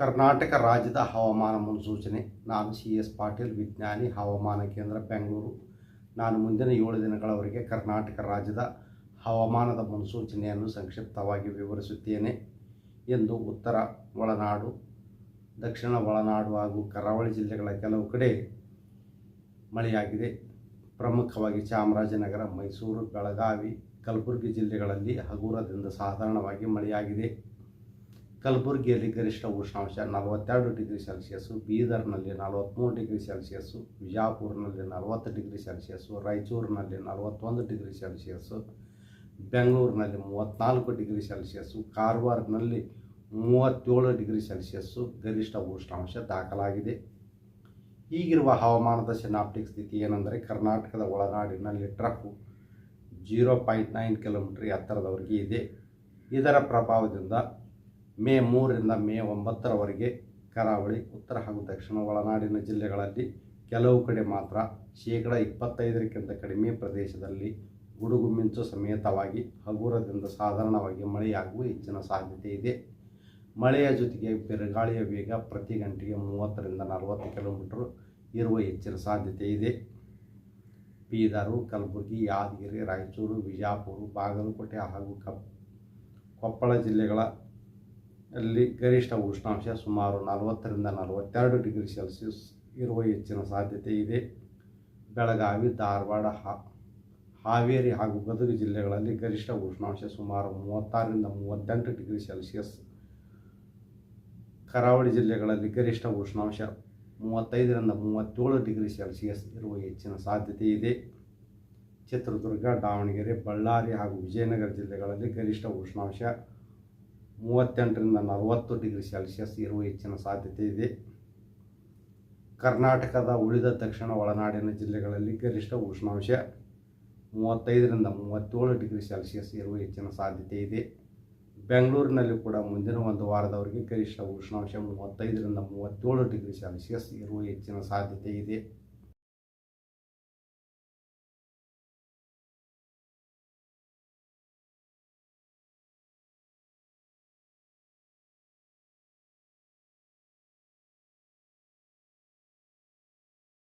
ಕರ್ನಾಟಕ ರಾಜ್ಯದ ಹವಾಮಾನ ಮುನ್ಸೂಚನೆ. ನಾನು CS ಪಾಟೀಲ್, ವಿಜ್ಞಾನಿ, ಹವಾಮಾನ ಕೇಂದ್ರ, ಬೆಂಗಳೂರು. ನಾನು ಮುಂದಿನ 7 ದಿನಗಳವರೆಗೆ ಕರ್ನಾಟಕ ರಾಜ್ಯದ ಹವಾಮಾನದ ಮುನ್ಸೂಚನೆಯನ್ನು ಸಂಕ್ಷಿಪ್ತವಾಗಿ ವಿವರಿಸುತ್ತೇನೆ ಎಂದು ಉತ್ತರ ಒಳನಾಡು, ದಕ್ಷಿಣ ಒಳನಾಡು ಹಾಗೂ ಕರಾವಳಿ ಜಿಲ್ಲೆಗಳ ಕೆಲವು ಕಡೆ ಮಳೆಯಾಗಿದೆ. ಪ್ರಮುಖವಾಗಿ ಚಾಮರಾಜನಗರ, ಮೈಸೂರು, ಬೆಳಗಾವಿ, ಕಲಬುರಗಿ ಜಿಲ್ಲೆಗಳಲ್ಲಿ ಹಗುರದಿಂದ ಸಾಧಾರಣವಾಗಿ ಮಳೆಯಾಗಿದೆ. ಕಲಬುರಗಿಯಲ್ಲಿ ಗರಿಷ್ಠ ಉಷ್ಣಾಂಶ 42 ಡಿಗ್ರಿ ಸೆಲ್ಸಿಯಸ್ಸು, ಬೀದರ್ನಲ್ಲಿ 43 ಡಿಗ್ರಿ ಸೆಲ್ಸಿಯಸ್ಸು, ವಿಜಾಪುರನಲ್ಲಿ 40 ಡಿಗ್ರಿ ಸೆಲ್ಸಿಯಸ್ಸು, ರಾಯಚೂರಿನಲ್ಲಿ 41 ಡಿಗ್ರಿ ಸೆಲ್ಸಿಯಸ್ಸು, ಬೆಂಗಳೂರಿನಲ್ಲಿ 34 ಡಿಗ್ರಿ ಸೆಲ್ಸಿಯಸ್ಸು, ಕಾರವಾರನಲ್ಲಿ 37 ಡಿಗ್ರಿ ಸೆಲ್ಸಿಯಸ್ಸು ಗರಿಷ್ಠ ಉಷ್ಣಾಂಶ ದಾಖಲಾಗಿದೆ. ಈಗಿರುವ ಹವಾಮಾನದ ಸಿನಾಪ್ಟಿಕ್ ಸ್ಥಿತಿ ಏನೆಂದರೆ, ಕರ್ನಾಟಕದ ಒಳನಾಡಿನಲ್ಲಿ ಟ್ರಫ್ 0.9 ಕಿಲೋಮೀಟರ್ ಎತ್ತರದವರೆಗೆ ಇದೆ. ಇದರ ಪ್ರಭಾವದಿಂದ ಮೇ 3ರಿಂದ ಮೇ 9ರವರೆಗೆ ಕರಾವಳಿ, ಉತ್ತರ ಹಾಗೂ ದಕ್ಷಿಣ ಒಳನಾಡಿನ ಜಿಲ್ಲೆಗಳಲ್ಲಿ ಕೆಲವು ಕಡೆ ಮಾತ್ರ 25%ಕ್ಕಿಂತ ಕಡಿಮೆ ಪ್ರದೇಶದಲ್ಲಿ ಗುಡುಗು ಮಿಂಚು ಸಮೇತವಾಗಿ ಹಗುರದಿಂದ ಸಾಧಾರಣವಾಗಿ ಮಳೆಯಾಗುವ ಹೆಚ್ಚಿನ ಸಾಧ್ಯತೆ ಇದೆ. ಮಳೆಯ ಜೊತೆಗೆ ಬಿರುಗಾಳಿಯ ವೇಗ ಪ್ರತಿ ಗಂಟೆಗೆ 30ರಿಂದ 40 ಕಿಲೋಮೀಟರ್ ಇರುವ ಹೆಚ್ಚಿನ ಸಾಧ್ಯತೆ ಇದೆ. ಬೀದರು, ಕಲಬುರಗಿ, ಯಾದಗಿರಿ, ರಾಯಚೂರು, ವಿಜಾಪುರ, ಬಾಗಲಕೋಟೆ ಹಾಗೂ ಕೊಪ್ಪಳ ಜಿಲ್ಲೆಗಳಲ್ಲಿ ಗರಿಷ್ಠ ಉಷ್ಣಾಂಶ ಸುಮಾರು 40ರಿಂದ 42 ಡಿಗ್ರಿ ಸೆಲ್ಸಿಯಸ್ ಇರುವ ಹೆಚ್ಚಿನ ಸಾಧ್ಯತೆ ಇದೆ. ಬೆಳಗಾವಿ, ಧಾರವಾಡ, ಹಾವೇರಿ ಹಾಗೂ ಗದಗ ಜಿಲ್ಲೆಗಳಲ್ಲಿ ಗರಿಷ್ಠ ಉಷ್ಣಾಂಶ ಸುಮಾರು 36ರಿಂದ 38 ಡಿಗ್ರಿ ಸೆಲ್ಸಿಯಸ್. ಕರಾವಳಿ ಜಿಲ್ಲೆಗಳಲ್ಲಿ ಗರಿಷ್ಠ ಉಷ್ಣಾಂಶ 35ರಿಂದ 37 ಡಿಗ್ರಿ ಸೆಲ್ಸಿಯಸ್ ಇರುವ ಹೆಚ್ಚಿನ ಸಾಧ್ಯತೆ ಇದೆ. ಚಿತ್ರದುರ್ಗ, ದಾವಣಗೆರೆ, ಬಳ್ಳಾರಿ ಹಾಗೂ ವಿಜಯನಗರ ಜಿಲ್ಲೆಗಳಲ್ಲಿ ಗರಿಷ್ಠ ಉಷ್ಣಾಂಶ 38ರಿಂದ 40 ಡಿಗ್ರಿ ಸೆಲ್ಸಿಯಸ್ ಇರುವ ಹೆಚ್ಚಿನ ಸಾಧ್ಯತೆ ಇದೆ. ಕರ್ನಾಟಕದ ಉಳಿದ ದಕ್ಷಿಣ ಒಳನಾಡಿನ ಜಿಲ್ಲೆಗಳಲ್ಲಿ ಗರಿಷ್ಠ ಉಷ್ಣಾಂಶ 35ರಿಂದ 37 ಡಿಗ್ರಿ ಸೆಲ್ಸಿಯಸ್ ಇರುವ ಹೆಚ್ಚಿನ ಸಾಧ್ಯತೆ ಇದೆ. ಬೆಂಗಳೂರಿನಲ್ಲಿ ಕೂಡ ಮುಂದಿನ ಒಂದು ವಾರದವರೆಗೆ ಗರಿಷ್ಠ ಉಷ್ಣಾಂಶ 35ರಿಂದ 37 ಡಿಗ್ರಿ ಸೆಲ್ಸಿಯಸ್ ಇರುವ ಹೆಚ್ಚಿನ ಸಾಧ್ಯತೆ ಇದೆ.